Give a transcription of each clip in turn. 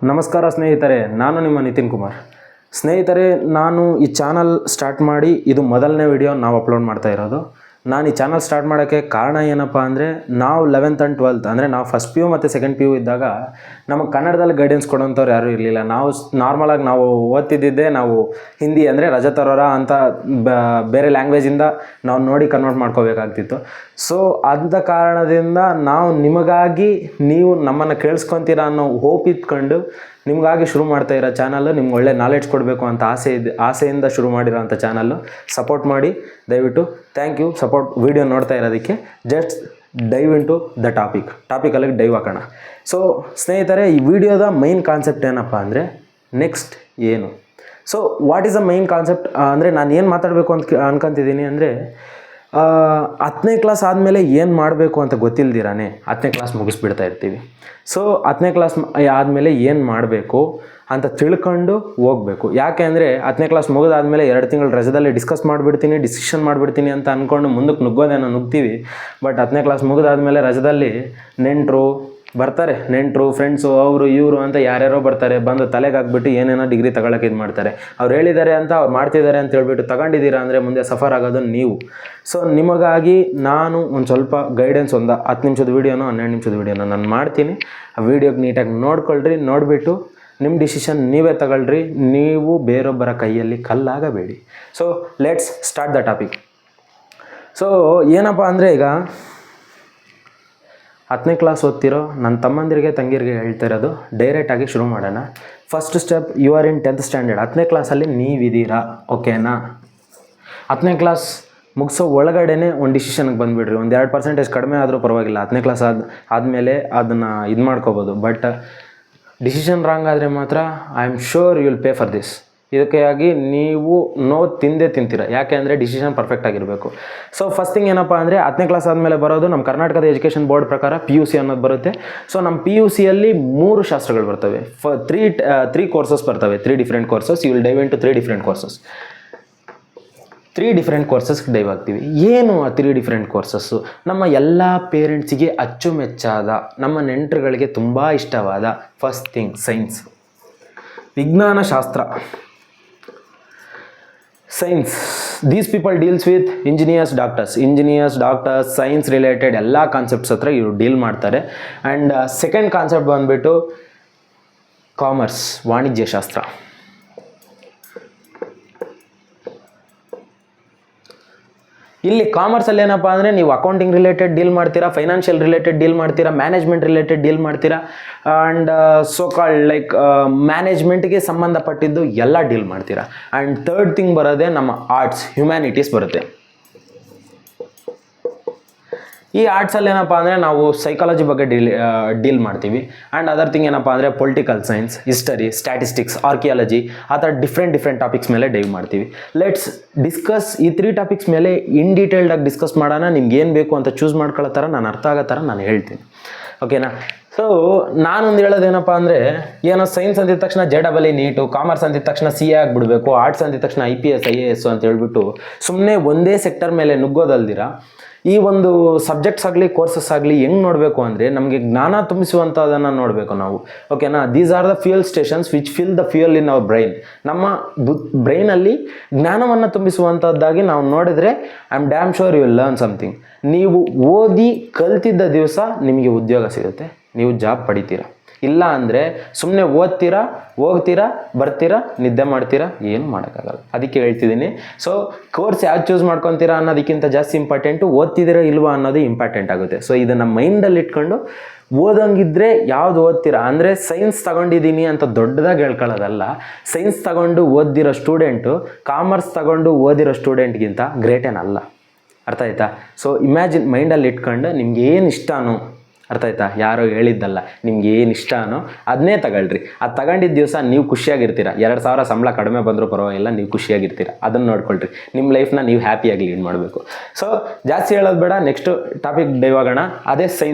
ನಮಸ್ಕಾರ ಸ್ನೇಹಿತರೆ, ನಾನು ನಿಮ್ಮ ನಿತಿನ್ ಕುಮಾರ್. ಸ್ನೇಹಿತರೆ, ನಾನು ಈ ಚಾನಲ್ ಸ್ಟಾರ್ಟ್ ಮಾಡಿ ಇದು ಮೊದಲನೇ ವಿಡಿಯೋ ನಾವು ಅಪ್ಲೋಡ್ ಮಾಡ್ತಾ ಇರೋದು. ನಾನು ಈ ಚಾನಲ್ ಸ್ಟಾರ್ಟ್ ಮಾಡೋಕ್ಕೆ ಕಾರಣ ಏನಪ್ಪ ಅಂದರೆ, ನಾವು 11th and 12th ಅಂದರೆ ನಾವು ಫಸ್ಟ್ ಪಿ ಯು ಮತ್ತು ಸೆಕೆಂಡ್ ಪಿ ಯು ಇದ್ದಾಗ ನಮಗೆ ಕನ್ನಡದಲ್ಲಿ ಗೈಡೆನ್ಸ್ ಕೊಡೋಂಥವ್ರು ಯಾರೂ ಇರಲಿಲ್ಲ. ನಾವು ನಾರ್ಮಲಾಗಿ ನಾವು ಓದ್ತಿದ್ದಿದ್ದೇ ನಾವು ಹಿಂದಿ ಅಂದರೆ ರಜತ್ ಅರೋರಾ ಅಂತ ಬೇರೆ ಲ್ಯಾಂಗ್ವೇಜಿಂದ ನಾವು ನೋಡಿ ಕನ್ವರ್ಟ್ ಮಾಡ್ಕೋಬೇಕಾಗ್ತಿತ್ತು. ಸೊ ಅಂಥ ಕಾರಣದಿಂದ ನಾವು ನಿಮಗಾಗಿ ನೀವು ನಮ್ಮನ್ನು ಕೇಳಿಸ್ಕೊತೀರ ಅನ್ನೋ ಹೋಪ್ ಇಟ್ಕೊಂಡು ನಿಮಗಾಗಿ ಶುರು ಮಾಡ್ತಾ ಇರೋ ಚಾನಲ್ಲು. ನಿಮ್ಗೆ ಒಳ್ಳೆ ನಾಲೆಡ್ಜ್ ಕೊಡಬೇಕು ಅಂತ ಆಸೆಯಿಂದ ಶುರು ಮಾಡಿರೋ ಅಂಥ ಚಾನಲ್ಲು. ಸಪೋರ್ಟ್ ಮಾಡಿ ದಯವಿಟ್ಟು. ಥ್ಯಾಂಕ್ ಯು ಸಪೋರ್ಟ್ ವಿಡಿಯೋ ನೋಡ್ತಾ ಇರೋದಕ್ಕೆ. ಜಸ್ಟ್ ಡೈವ್ ಇಂಟು ದ ಟಾಪಿಕಲ್ಲಿ ಡೈವ್ ಹಾಕೋಣ. ಸೊ ಸ್ನೇಹಿತರೆ, ಈ ವಿಡಿಯೋದ ಮೈನ್ ಕಾನ್ಸೆಪ್ಟ್ ಏನಪ್ಪ ಅಂದರೆ ನೆಕ್ಸ್ಟ್ ಏನು. So what is the main concept ಅಂದರೆ, ನಾನು ಏನು ಮಾತಾಡಬೇಕು ಅಂತ ಅನ್ಕೊತಿದ್ದೀನಿ ಅಂದರೆ, 10ನೇ ಕ್ಲಾಸ್ ಆದಮೇಲೆ ಏನು ಮಾಡಬೇಕು ಅಂತ ಗೊತ್ತಿಲ್ದಿರಾನೆ 10ನೇ ಕ್ಲಾಸ್ ಮುಗಿಸ್ಬಿಡ್ತಾ ಇರ್ತೀವಿ. ಸೊ 10ನೇ ಕ್ಲಾಸ್ ಆದಮೇಲೆ ಏನು ಮಾಡಬೇಕು ಅಂತ ತಿಳ್ಕೊಂಡು ಹೋಗಬೇಕು. ಯಾಕೆ ಅಂದರೆ 10ನೇ ಕ್ಲಾಸ್ ಮುಗಿದಾದ್ಮೇಲೆ 2 ತಿಂಗಳು ರಜದಲ್ಲಿ ಡಿಸಿಷನ್ ಮಾಡಿಬಿಡ್ತೀನಿ ಅಂತ ಅಂದ್ಕೊಂಡು ಮುಂದಕ್ಕೆ ನುಗ್ಗೋದೇನೋ ನುಗ್ತೀವಿ. ಬಟ್ 10ನೇ ಕ್ಲಾಸ್ ಮುಗಿದಾದ್ಮೇಲೆ ರಜದಲ್ಲಿ ನೆಂಟರು ಫ್ರೆಂಡ್ಸು ಅವರು ಇವರು ಅಂತ ಯಾರ್ಯಾರೋ ಬರ್ತಾರೆ. ಬಂದು ತಲೆಗೆ ಹಾಕ್ಬಿಟ್ಟು ಏನೇನೋ ಡಿಗ್ರಿ ತಗೊಳಕ್ಕೆ ಇದು ಮಾಡ್ತಾರೆ. ಅವ್ರು ಹೇಳಿದ್ದಾರೆ ಅಂತ ಅವ್ರು ಮಾಡ್ತಿದ್ದಾರೆ ಅಂತ ಹೇಳ್ಬಿಟ್ಟು ತಗೊಂಡಿದ್ದೀರಾ ಅಂದರೆ ಮುಂದೆ ಸಫರ್ ಆಗೋದು ನೀವು. ಸೊ ನಿಮಗಾಗಿ ನಾನು ಒಂದು ಸ್ವಲ್ಪ ಗೈಡೆನ್ಸ್, ಒಂದು 10 ನಿಮಿಷದ ವೀಡಿಯೋನೋ 12 ನಿಮಿಷದ ವೀಡಿಯೋನೋ ನಾನು ಮಾಡ್ತೀನಿ. ಆ ವೀಡಿಯೋಗೆ ನೀಟಾಗಿ ನೋಡ್ಕೊಳ್ರಿ. ನೋಡಿಬಿಟ್ಟು ನಿಮ್ಮ ಡಿಸಿಷನ್ ನೀವೇ ತಗೊಳ್ರಿ. ನೀವು ಬೇರೊಬ್ಬರ ಕೈಯಲ್ಲಿ ಕಲ್ಲಾಗಬೇಡಿ. So let's start the topic. So ಏನಪ್ಪ ಅಂದರೆ, ಈಗ 10ನೇ ಕ್ಲಾಸ್ ಓದ್ತಿರೋ ನನ್ನ ತಮ್ಮಂದಿರಿಗೆ ತಂಗಿರಿಗೆ ಹೇಳ್ತಾ ಇರೋದು, ಡೈರೆಕ್ಟಾಗಿ ಶುರು ಮಾಡೋಣ. First step, you are in 10th standard. 10ನೇ ಕ್ಲಾಸಲ್ಲಿ ನೀವಿದ್ದೀರಾ, ಓಕೆನಾ? 10ನೇ ಕ್ಲಾಸ್ ಮುಗಿಸೋ ಒಳಗಡೆನೇ ಒಂದು ಡಿಸಿಷನ್ಗೆ ಬಂದುಬಿಡ್ರಿ. ಒಂದು 2% ಕಡಿಮೆ ಆದರೂ ಪರವಾಗಿಲ್ಲ. 10ನೇ ಕ್ಲಾಸ್ ಆದಮೇಲೆ ಅದನ್ನು ಇದು ಮಾಡ್ಕೋಬೋದು. ಬಟ್ ಡಿಸಿಷನ್ ರಾಂಗ್ ಆದರೆ ಮಾತ್ರ I am sure you will pay for this. ಇದಕ್ಕಾಗಿ ನೀವು ತಿಂತೀರ. ಯಾಕೆ ಅಂದರೆ ಡಿಸಿಷನ್ ಪರ್ಫೆಕ್ಟ್ ಆಗಿರಬೇಕು. ಸೊ ಫಸ್ಟ್ ಥಿಂಗ್ ಏನಪ್ಪ ಅಂದರೆ, 10ನೇ ಕ್ಲಾಸ್ ಆದಮೇಲೆ ಬರೋದು ನಮ್ಮ ಕರ್ನಾಟಕದ ಎಜುಕೇಷನ್ ಬೋರ್ಡ್ ಪ್ರಕಾರ PUC ಅನ್ನೋದು ಬರುತ್ತೆ. ಸೊ ನಮ್ಮ PUCಯಲ್ಲಿ 3 ಶಾಸ್ತ್ರಗಳು ಬರ್ತವೆ. ತ್ರೀ ಕೋರ್ಸಸ್ ಬರ್ತವೆ, 3 different courses. You will dive into 3 different courses. 3 different ಕೋರ್ಸಸ್ಗೆ ಡೈವ್ ಆಗ್ತೀವಿ. ಏನು ಆ 3 ಡಿಫ್ರೆಂಟ್ ಕೋರ್ಸಸ್ಸು? ನಮ್ಮ ಎಲ್ಲ ಪೇರೆಂಟ್ಸಿಗೆ ಅಚ್ಚುಮೆಚ್ಚಾದ, ನಮ್ಮ ನೆಂಟರುಗಳಿಗೆ ತುಂಬ ಇಷ್ಟವಾದ ಫಸ್ಟ್ ಥಿಂಗ್ ಸೈನ್ಸ್, ವಿಜ್ಞಾನ ಶಾಸ್ತ್ರ. Science, these people deals with engineers, doctors, science related ಎಲ್ಲ ಕಾನ್ಸೆಪ್ಟ್ಸ್ ಹತ್ರ ಇವರು ಡೀಲ್ ಮಾಡ್ತಾರೆ. ಆ್ಯಂಡ್ ಸೆಕೆಂಡ್ ಕಾನ್ಸೆಪ್ಟ್ ಬಂದುಬಿಟ್ಟು ಕಾಮರ್ಸ್, ವಾಣಿಜ್ಯ ಶಾಸ್ತ್ರ. ಇಲ್ಲಿ ಕಾಮರ್ಸಲ್ಲಿ ಏನಪ್ಪ ಅಂದರೆ, ನೀವು ಅಕೌಂಟಿಂಗ್ ರಿಲೇಟೆಡ್ ಡೀಲ್ ಮಾಡ್ತೀರಾ, ಫೈನಾನ್ಷಿಯಲ್ ರಿಲೇಟೆಡ್ ಡೀಲ್ ಮಾಡ್ತೀರಾ, ಮ್ಯಾನೇಜ್ಮೆಂಟ್ ರಿಲೇಟೆಡ್ ಡೀಲ್ ಮಾಡ್ತೀರಾ. ಆ್ಯಂಡ್ ಸೋ ಕಾಲ್ಡ್ ಲೈಕ್ ಮ್ಯಾನೇಜ್ಮೆಂಟ್ಗೆ ಸಂಬಂಧಪಟ್ಟಿದ್ದು ಎಲ್ಲ ಡೀಲ್ ಮಾಡ್ತೀರಾ. ಆ್ಯಂಡ್ ಥರ್ಡ್ ಥಿಂಗ್ ಬರೋದೇ ನಮ್ಮ ಆರ್ಟ್ಸ್, ಹ್ಯುಮ್ಯಾನಿಟೀಸ್ ಬರುತ್ತೆ. ಈ ಆರ್ಟ್ಸಲ್ಲಿ ಏನಪ್ಪ ಅಂದರೆ ನಾವು ಸೈಕಾಲಜಿ ಬಗ್ಗೆ ಡೀಲ್ ಮಾಡ್ತೀವಿ. ಆ್ಯಂಡ್ ಅದರ್ ಥಿಂಗ್ ಏನಪ್ಪ ಅಂದರೆ political science, history, statistics, archaeology, ಆ ಥರ ಡಿಫ್ರೆಂಟ್ ಟಾಪಿಕ್ಸ್ ಮೇಲೆ ಡೈವ್ ಮಾಡ್ತೀವಿ. ಲೆಟ್ಸ್ ಡಿಸ್ಕಸ್ ಈ 3 ಟಾಪಿಕ್ಸ್ ಮೇಲೆ ಇನ್ ಡೀಟೇಲ್ಡಾಗಿ ಡಿಸ್ಕಸ್ ಮಾಡೋಣ. ನಿಮ್ಗೆ ಏನು ಬೇಕು ಅಂತ ಚೂಸ್ ಮಾಡ್ಕೊಳ್ಳೋ ಥರ, ನಾನು ಅರ್ಥ ಆಗೋ ಥರ ನಾನು ಹೇಳ್ತೀನಿ, ಓಕೆನಾ? ಸೊ ನಾನೊಂದು ಹೇಳೋದೇನಪ್ಪ ಅಂದರೆ, ಏನೋ ಸೈನ್ಸ್ ಅಂದಿದ ತಕ್ಷಣ JEE ನೀಟು, ಕಾಮರ್ಸ್ ಅಂದಿದ ತಕ್ಷಣ CA ಆಗಿಬಿಡಬೇಕು, ಆರ್ಟ್ಸ್ ಅಂದಿದ ತಕ್ಷಣ IPS IAS ಅಂತ ಹೇಳ್ಬಿಟ್ಟು ಸುಮ್ಮನೆ ಒಂದೇ ಸೆಕ್ಟರ್ ಮೇಲೆ ನುಗ್ಗೋದಲ್ದಿರ, ಈ ಒಂದು ಸಬ್ಜೆಕ್ಟ್ಸ್ ಆಗಲಿ ಕೋರ್ಸಸ್ ಆಗಲಿ ಹೆಂಗೆ ನೋಡಬೇಕು ಅಂದರೆ, ನಮಗೆ ಜ್ಞಾನ ತುಂಬಿಸುವಂಥದ್ದನ್ನು ನೋಡಬೇಕು ನಾವು, ಓಕೆನಾ? These are the fuel stations which fill the fuel in our brain. ನಮ್ಮ ಬ್ರೈನಲ್ಲಿ ಜ್ಞಾನವನ್ನು ತುಂಬಿಸುವಂಥದ್ದಾಗಿ ನಾವು ನೋಡಿದರೆ I am damn sure you will learn something. ನೀವು ಓದಿ ಕಲ್ತಿದ್ದ ದಿವಸ ನಿಮಗೆ ಉದ್ಯೋಗ ಸಿಗುತ್ತೆ, ನೀವು ಜಾಬ್ ಪಡಿತೀರಾ. ಇಲ್ಲ ಅಂದರೆ ಸುಮ್ಮನೆ ಓದ್ತೀರಾ, ಹೋಗ್ತೀರಾ, ಬರ್ತೀರಾ, ನಿದ್ದೆ ಮಾಡ್ತೀರಾ, ಏನು ಮಾಡೋಕ್ಕಾಗಲ್ಲ. ಅದಕ್ಕೆ ಹೇಳ್ತಿದ್ದೀನಿ. ಸೊ ಕೋರ್ಸ್ ಯಾವ್ದು ಚೂಸ್ ಮಾಡ್ಕೊತೀರಾ ಅನ್ನೋದಕ್ಕಿಂತ ಜಾಸ್ತಿ ಇಂಪಾರ್ಟೆಂಟು ಓದ್ತಿದ್ದೀರಾ ಇಲ್ವಾ ಅನ್ನೋದು ಇಂಪಾರ್ಟೆಂಟ್ ಆಗುತ್ತೆ. ಸೊ ಇದನ್ನು ಮೈಂಡಲ್ಲಿ ಇಟ್ಕೊಂಡು ಓದಂಗಿದ್ರೆ ಯಾವ್ದು ಓದ್ತೀರಾ ಅಂದರೆ, ಸೈನ್ಸ್ ತಗೊಂಡಿದ್ದೀನಿ ಅಂತ ದೊಡ್ಡದಾಗಿ ಹೇಳ್ಕೊಳ್ಳೋದಲ್ಲ. ಸೈನ್ಸ್ ತಗೊಂಡು ಓದಿರೋ ಸ್ಟೂಡೆಂಟು ಕಾಮರ್ಸ್ ತಗೊಂಡು ಓದಿರೋ ಸ್ಟೂಡೆಂಟ್ಗಿಂತ ಗ್ರೇಟ್ ಏನಲ್ಲ. ಅರ್ಥ ಆಯ್ತಾ? ಸೊ ಇಮ್ಯಾಜಿನ್, ಮೈಂಡಲ್ಲಿ ಇಟ್ಕೊಂಡು ನಿಮ್ಗೆ ಏನು ಇಷ್ಟನೋ, ಅರ್ಥ ಆಯ್ತಾ? ಯಾರೋ ಹೇಳಿದ್ದಲ್ಲ, ನಿಮ್ಗೆ ಏನು ಇಷ್ಟನೋ ಅದನ್ನೇ ತಗೊಳ್ರಿ. ಅದು ತಗೊಂಡಿದ್ದ ದಿವಸ ನೀವು ಖುಷಿಯಾಗಿರ್ತೀರ. 2,000 ಸಂಬಳ ಕಡಿಮೆ ಬಂದರೂ ಪರವಾಗಿಲ್ಲ, ನೀವು ಖುಷಿಯಾಗಿರ್ತೀರ. ಅದನ್ನು ನೋಡ್ಕೊಳ್ರಿ. ನಿಮ್ಮ ಲೈಫ್ನ ನೀವು ಹ್ಯಾಪಿಯಾಗಿ ಲೀಡ್ ಮಾಡಬೇಕು. ಸೊ ಜಾಸ್ತಿ ಹೇಳೋದು ಬೇಡ, ನೆಕ್ಸ್ಟು ಟಾಪಿಕ್ ಡೈವ್ ಆಗೋಣ. ಅದೇ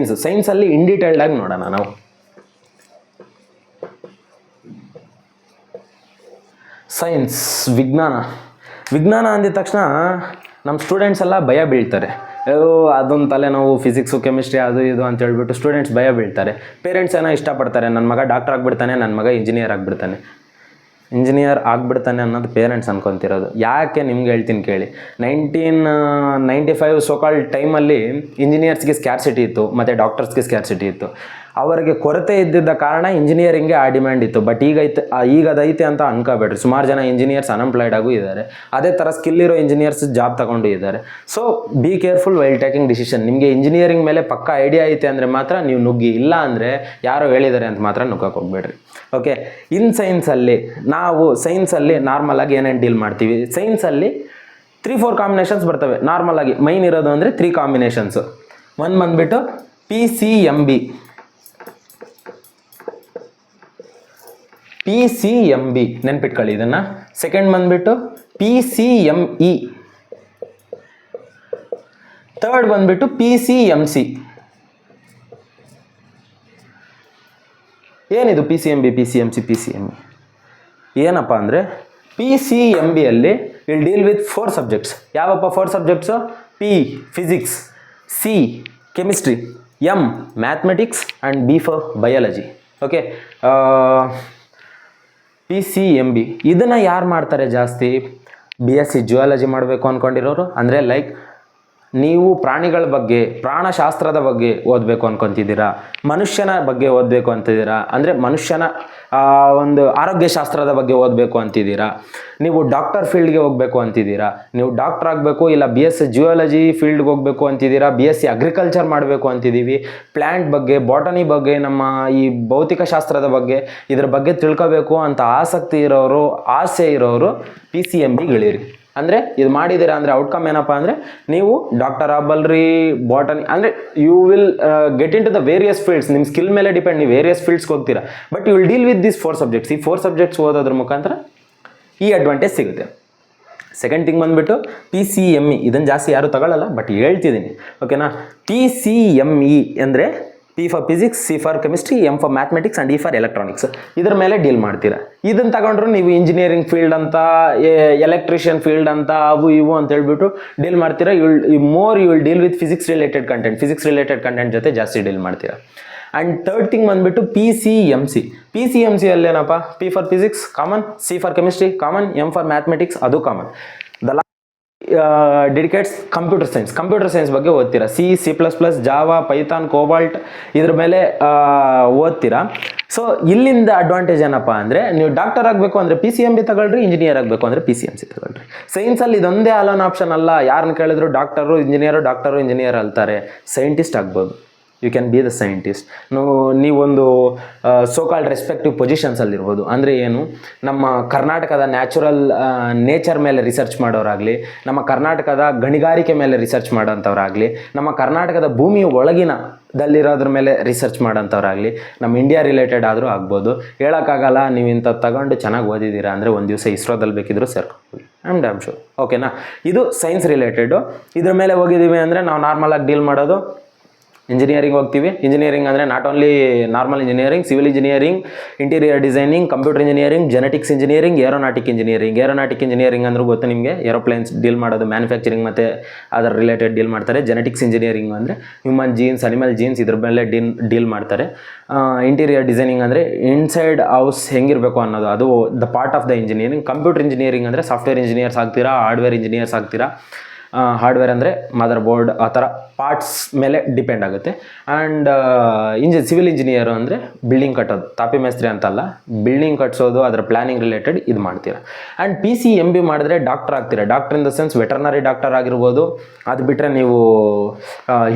ಸೈನ್ಸಲ್ಲಿ ಇನ್ ಡೀಟೇಲ್ಡಾಗಿ ನೋಡೋಣ ನಾವು. ಸೈನ್ಸ್, ವಿಜ್ಞಾನ ಅಂದಿದ ತಕ್ಷಣ ನಮ್ಮ ಸ್ಟೂಡೆಂಟ್ಸ್ ಎಲ್ಲ ಭಯ ಬೀಳ್ತಾರೆ. ಅದೊಂದು ತಲೆನೋವು, ಫಿಸಿಕ್ಸು ಕೆಮಿಸ್ಟ್ರಿ ಅದು ಇದು ಅಂತ ಹೇಳ್ಬಿಟ್ಟು ಸ್ಟೂಡೆಂಟ್ಸ್ ಭಯ ಬೀಳ್ತಾರೆ. ಪೇರೆಂಟ್ಸ್ ಏನೋ ಇಷ್ಟಪಡ್ತಾರೆ, ನನ್ನ ಮಗ ಡಾಕ್ಟರ್ ಆಗಿಬಿಡ್ತಾನೆ, ನನ್ನ ಮಗ ಇಂಜಿನಿಯರ್ ಆಗಿಬಿಡ್ತಾನೆ ಅನ್ನೋದು ಪೇರೆಂಟ್ಸ್ ಅನ್ಕೊತಿರೋದು. ಯಾಕೆ ನಿಮ್ಗೆ ಹೇಳ್ತೀನಿ ಕೇಳಿ. 1995 ಸೋಕಾಲ್ ಟೈಮಲ್ಲಿ ಇಂಜಿನಿಯರ್ಸ್ಗೆ ಸ್ಕ್ಯಾರ್ಸಿಟಿ ಇತ್ತು ಮತ್ತು ಡಾಕ್ಟರ್ಸ್ಗೆ ಸ್ಕ್ಯಾರ್ಸಿಟಿ ಇತ್ತು. ಅವರಿಗೆ ಕೊರತೆ ಇದ್ದಿದ್ದ ಕಾರಣ ಇಂಜಿನಿಯರಿಂಗ್ಗೆ ಆ ಡಿಮ್ಯಾಂಡ್ ಇತ್ತು. ಬಟ್ ಈಗ ಅದೈತೆ ಅಂತ ಅನ್ಕೋಬೇಡ್ರಿ. ಸುಮಾರು ಜನ ಇಂಜಿನಿಯರ್ಸ್ ಅನ್ಎಂಪ್ಲಾಯ್ಡ್ ಆಗೂ ಇದ್ದಾರೆ. ಅದೇ ಥರ ಸ್ಕಿಲ್ ಇರೋ ಇಂಜಿನಿಯರ್ಸ್ ಜಾಬ್ ತಗೊಂಡು ಇದ್ದಾರೆ. So be careful while taking decision. ನಿಮಗೆ ಇಂಜಿನಿಯರಿಂಗ್ ಮೇಲೆ ಪಕ್ಕ ಐಡಿಯಾ ಐತೆ ಅಂದರೆ ಮಾತ್ರ ನೀವು ನುಗ್ಗಿ, ಇಲ್ಲ ಅಂದರೆ ಯಾರೋ ಹೇಳಿದ್ದಾರೆ ಅಂತ ಮಾತ್ರ ನುಗ್ಗಕ್ಕೆ ಹೋಗ್ಬೇಡ್ರಿ. ಓಕೆ, ಇನ್ ಸೈನ್ಸಲ್ಲಿ ನಾರ್ಮಲಾಗಿ ಏನೇನು ಡೀಲ್ ಮಾಡ್ತೀವಿ. ಸೈನ್ಸಲ್ಲಿ 3-4 ಕಾಂಬಿನೇಷನ್ಸ್ ಬರ್ತವೆ ನಾರ್ಮಲಾಗಿ. ಮೈನ್ ಇರೋದು ಅಂದರೆ 3 ಕಾಂಬಿನೇಷನ್ಸು. ಒಂದು ಬಂದುಬಿಟ್ಟು PCMB, ನೆನ್ಪಿಟ್ಕೊಳ್ಳಿ ಇದನ್ನು. ಸೆಕೆಂಡ್ ಬಂದುಬಿಟ್ಟು PCME, ಥರ್ಡ್ ಬಂದುಬಿಟ್ಟು PCMC. ಏನಿದು PCMB, PCMC, PCME ಏನಪ್ಪ ಅಂದರೆ, PCMBಯಲ್ಲಿ ವಿಲ್ ಡೀಲ್ ವಿತ್ 4 ಸಬ್ಜೆಕ್ಟ್ಸ್. ಯಾವಪ್ಪ 4 subjects? P physics, C chemistry, M mathematics and B for biology. Okay, PCMB ಇದನ್ನು ಯಾರು ಮಾಡ್ತಾರೆ ಜಾಸ್ತಿ? BSc ಜಿಯಾಲಜಿ ಮಾಡಬೇಕು ಅಂದ್ಕೊಂಡಿರೋರು. ಅಂದರೆ ಲೈಕ್ ನೀವು ಪ್ರಾಣಿಗಳ ಬಗ್ಗೆ, ಪ್ರಾಣಶಾಸ್ತ್ರದ ಬಗ್ಗೆ ಓದಬೇಕು ಅಂದ್ಕೊತಿದ್ದೀರಾ, ಮನುಷ್ಯನ ಬಗ್ಗೆ ಓದಬೇಕು ಅಂತಿದ್ದೀರಾ, ಅಂದರೆ ಮನುಷ್ಯನ ಒಂದು ಆರೋಗ್ಯಶಾಸ್ತ್ರದ ಬಗ್ಗೆ ಓದಬೇಕು ಅಂತಿದ್ದೀರಾ, ನೀವು ಡಾಕ್ಟರ್ ಫೀಲ್ಡ್ಗೆ ಹೋಗಬೇಕು ಅಂತಿದ್ದೀರಾ, ನೀವು ಡಾಕ್ಟರ್ ಆಗಬೇಕು, ಇಲ್ಲ BSc ಜಿಯಾಲಜಿ ಫೀಲ್ಡ್ಗೆ ಹೋಗಬೇಕು ಅಂತಿದ್ದೀರಾ, BSc ಅಗ್ರಿಕಲ್ಚರ್ ಮಾಡಬೇಕು ಅಂತಿದ್ದೀವಿ, ಪ್ಲ್ಯಾಂಟ್ ಬಗ್ಗೆ, ಬಾಟನಿ ಬಗ್ಗೆ, ನಮ್ಮ ಈ ಭೌತಿಕ ಶಾಸ್ತ್ರದ ಬಗ್ಗೆ, ಇದ್ರ ಬಗ್ಗೆ ತಿಳ್ಕೋಬೇಕು ಅಂತ ಆಸಕ್ತಿ ಇರೋರು, ಆಸೆ ಇರೋರು PCMBಗಿಳಿರಿ. ಅಂದರೆ ಇದು ಮಾಡಿದ್ದೀರಾ ಅಂದರೆ ಔಟ್ಕಮ್ ಏನಪ್ಪ ಅಂದರೆ, ನೀವು ಡಾಕ್ಟರ್ ಆಗಬಲ್ರಿ, ಬಾಟನಿ ಅಂದರೆ you will get into the various fields. ನಿಮ್ಮ ಸ್ಕಿಲ್ ಮೇಲೆ ಡಿಪೆಂಡ್, ನೀವು ವೇರಿಯಸ್ ಫೀಲ್ಡ್ಸ್ಗೆ ಹೋಗ್ತೀರಾ. But you will deal with this 4 subjects. ಈ 4 ಸಬ್ಜೆಕ್ಟ್ಸ್ ಓದೋದ್ರ ಮುಖಾಂತರ ಈ ಅಡ್ವಾಂಟೇಜ್ ಸಿಗುತ್ತೆ. ಸೆಕೆಂಡ್ ಥಿಂಗ್ ಬಂದುಬಿಟ್ಟು PCME. ಇದನ್ನು ಜಾಸ್ತಿ ಯಾರು ತಗೊಳ್ಳಲ್ಲ, ಬಟ್ ಹೇಳ್ತಿದ್ದೀನಿ. ಓಕೆನಾ? PCME ಅಂದರೆ P for physics, C for chemistry, M for mathematics and E for electronics. ಇದ್ರ ಮೇಲೆ ಡೀಲ್ ಮಾಡ್ತೀರಾ. ಇದನ್ನು ತಗೊಂಡ್ರು ನೀವು ಇಂಜಿನಿಯರಿಂಗ್ ಫೀಲ್ಡ್ ಅಂತ, ಎಲೆಕ್ಟ್ರಿಷಿಯನ್ ಫೀಲ್ಡ್ ಅಂತ, ಅವು ಇವು ಅಂತ ಹೇಳ್ಬಿಟ್ಟು ಡೀಲ್ ಮಾಡ್ತೀರಾ. You will deal with physics related content ಜೊತೆ ಜಾಸ್ತಿ ಡೀಲ್ ಮಾಡ್ತೀರಾ. ಆ್ಯಂಡ್ ಥರ್ಡ್ ಥಿಂಗ್ ಬಂದುಬಿಟ್ಟು PCMC ಅಲ್ಲೇನಪ್ಪ? P for physics common, C for chemistry common, M for mathematics ಅದು ಕಾಮನ್. ಡೆಡಿಕೇಟ್ಸ್ ಕಂಪ್ಯೂಟರ್ ಸೈನ್ಸ್ ಬಗ್ಗೆ ಓದ್ತೀರಾ. C++, ಜಾವಾ, ಪೈಥಾನ್, ಕೋಬಾಲ್ಟ್ ಇದ್ರ ಮೇಲೆ ಓದ್ತೀರಾ. ಸೊ ಇಲ್ಲಿಂದ ಅಡ್ವಾಂಟೇಜ್ ಏನಪ್ಪ ಅಂದರೆ, ನೀವು ಡಾಕ್ಟರ್ ಆಗಬೇಕು ಅಂದರೆ PCMB ತಗೊಳ್ರಿ, ಇಂಜಿನಿಯರ್ ಆಗಬೇಕು ಅಂದರೆ PCMC ತಗೊಳ್ರಿ. ಸೈನ್ಸಲ್ಲಿ ಇದೊಂದೇ ಆಲೋನ್ ಆಪ್ಷನ್ ಅಲ್ಲ. ಯಾರನ್ನ ಕೇಳಿದ್ರು ಡಾಕ್ಟರು ಇಂಜಿನಿಯರ್ ಅಲ್ತಾರೆ. ಸೈಂಟಿಸ್ಟ್ ಆಗ್ಬೋದು. You can be the scientist. ನೀವೊಂದು ಸೋಕಾಲ್ಡ್ ರೆಸ್ಪೆಕ್ಟಿವ್ ಪೊಸಿಷನ್ಸಲ್ಲಿರ್ಬೋದು. ಅಂದರೆ ಏನು, ನಮ್ಮ ಕರ್ನಾಟಕದ ನೇಚರ್ ಮೇಲೆ ರಿಸರ್ಚ್ ಮಾಡೋರಾಗಲಿ, ನಮ್ಮ ಕರ್ನಾಟಕದ ಗಣಿಗಾರಿಕೆ ಮೇಲೆ ರಿಸರ್ಚ್ ಮಾಡೋಂಥವ್ರಾಗಲಿ, ನಮ್ಮ ಕರ್ನಾಟಕದ ಭೂಮಿಯ ಒಳಗಿನದಲ್ಲಿರೋದ್ರ ಮೇಲೆ ರಿಸರ್ಚ್ ಮಾಡೋಂಥವ್ರಾಗಲಿ, ನಮ್ಮ ಇಂಡಿಯಾ ರಿಲೇಟೆಡ್ ಆದರೂ ಆಗ್ಬೋದು. ಹೇಳೋಕ್ಕಾಗಲ್ಲ. ನೀವು ಇಂಥ ತಗೊಂಡು ಚೆನ್ನಾಗಿ ಓದಿದ್ದೀರಾ ಅಂದರೆ ಒಂದು ದಿವಸ ಇಸ್ರೋದಲ್ಲಿ ಬೇಕಿದ್ರೂ ಸೇರ್ಕೊಬೋದು. I am damn sure. ಓಕೆನಾ? ಇದು ಸೈನ್ಸ್ ರಿಲೇಟೆಡು. ಇದ್ರ ಮೇಲೆ ಹೋಗಿದ್ದೀವಿ ಅಂದರೆ ನಾವು ನಾರ್ಮಲಾಗಿ ಡೀಲ್ ಮಾಡೋದು ಇಂಜಿನಿಯರಿಂಗ್ ಹೋಗ್ತೀವಿ. ಇಂಜಿನಿಯರಿಂಗ್ ಅಂದರೆ not only normal engineering, civil engineering, interior designing, computer engineering, genetics engineering, aeronautic engineering ಅಂದ್ರೆ ಗೊತ್ತು ನಿಮಗೆ, ಏರೋಪ್ಲೇನ್ಸ್ ಡೀಲ್ ಮಾಡೋದು, ಮ್ಯಾನುಫ್ಯಾಕ್ಚರಿಂಗ್ ಮತ್ತು ಅದರ ರಿಲೇಟೆಡ್ ಡೀಲ್ ಮಾಡ್ತಾರೆ. ಜೆನೆಟಿಕ್ಸ್ ಇಂಜಿನಿಯರಿಂಗ್ ಅಂದರೆ ಹ್ಯೂಮನ್ ಜೀನ್ಸ್, ಅನಿಮಲ್ ಜೀನ್ಸ್ ಇದ್ರ ಮೇಲೆ ಡೀಲ್ ಮಾಡ್ತಾರೆ. ಇಂಟೀರಿಯರ್ ಡಿಸೈನಿಂಗ್ ಅಂದರೆ ಇನ್ಸೈಡ್ ಹೌಸ್ ಹೆಂಗಿರಬೇಕು ಅನ್ನೋದು, ಅದು the part of the engineering. Computer engineering ಅಂದರೆ ಸಾಫ್ಟ್ವೇರ್ ಇಂಜಿನಿಯರ್ಸ್ ಆಗ್ತೀರಾ, ಹಾರ್ಡ್ವೇರ್ ಇಂಜಿನಿಯರ್ಸ್ ಆಗ್ತೀರಾ. ಹಾರ್ಡ್ವೇರ್ ಅಂದರೆ ಮದರ್ ಬೋರ್ಡ್, ಆ ಥರ ಪಾರ್ಟ್ಸ್ ಮೇಲೆ ಡಿಪೆಂಡ್ ಆಗುತ್ತೆ. ಆ್ಯಂಡ್ ಸಿವಿಲ್ ಇಂಜಿನಿಯರು ಅಂದರೆ ಬಿಲ್ಡಿಂಗ್ ಕಟ್ಟೋದು, ತಾಪಿ ಮೇಸ್ತ್ರಿ ಅಂತಲ್ಲ, ಬಿಲ್ಡಿಂಗ್ ಕಟ್ಸೋದು, ಅದರ ಪ್ಲಾನಿಂಗ್ ರಿಲೇಟೆಡ್ ಇದು ಮಾಡ್ತೀರಾ. ಆ್ಯಂಡ್ PCMB ಮಾಡಿದ್ರೆ ಡಾಕ್ಟರ್ ಆಗ್ತೀರಾ. Doctor in the sense veterinary doctor ಆಗಿರ್ಬೋದು. ಅದು ಬಿಟ್ಟರೆ ನೀವು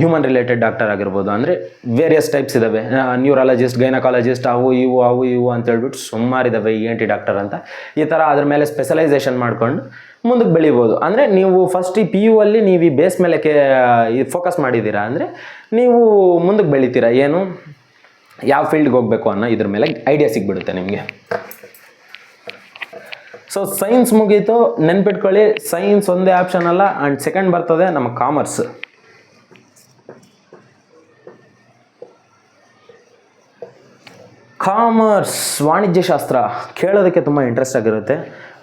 ಹ್ಯೂಮನ್ ರಿಲೇಟೆಡ್ ಡಾಕ್ಟರ್ ಆಗಿರ್ಬೋದು. ಅಂದರೆ ವೇರಿಯಸ್ ಟೈಪ್ಸ್ ಇದ್ದಾವೆ. ನ್ಯೂರಾಲಜಿಸ್ಟ್, ಗೈನಕಾಲಜಿಸ್ಟ್, ಅವು ಇವು ಅಂತ ಹೇಳ್ಬಿಟ್ಟು ಸುಮಾರಿದ್ದಾವೆ. ENT ಡಾಕ್ಟರ್ ಅಂತ ಈ ಥರ ಅದ್ರ ಮೇಲೆ ಸ್ಪೆಷಲೈಸೇಷನ್ ಮಾಡ್ಕೊಂಡು ಮುಂದಕ್ಕೆ ಬೆಳಿಬೋದು. ಅಂದರೆ ನೀವು ಫಸ್ಟ್ ಈ PU ಅಲ್ಲಿ ನೀವು ಈ ಬೇಸ್ ಮೇಲೆ ಫೋಕಸ್ ಮಾಡಿದ್ದೀರಾ ಅಂದರೆ ನೀವು ಮುಂದಕ್ಕೆ ಬೆಳಿತೀರಾ. ಏನು, ಯಾವ ಫೀಲ್ಡ್ಗೆ ಹೋಗಬೇಕು ಅನ್ನೋ ಇದ್ರ ಮೇಲೆ ಐಡಿಯಾ ಸಿಗ್ಬಿಡುತ್ತೆ ನಿಮಗೆ. ಸೊ ಸೈನ್ಸ್ ಮುಗೀತು, ನೆನ್ಪಿಟ್ಕೊಳ್ಳಿ. ಸೈನ್ಸ್ ಒಂದೇ ಆಪ್ಷನ್ ಅಲ್ಲ. ಆ್ಯಂಡ್ ಸೆಕೆಂಡ್ ಬರ್ತದೆ ನಮ್ಮ ಕಾಮರ್ಸ್. ಕಾಮರ್ಸ್, ವಾಣಿಜ್ಯಶಾಸ್ತ್ರ ಕೇಳೋದಕ್ಕೆ ತುಂಬ ಇಂಟ್ರೆಸ್ಟ್ ಆಗಿರುತ್ತೆ.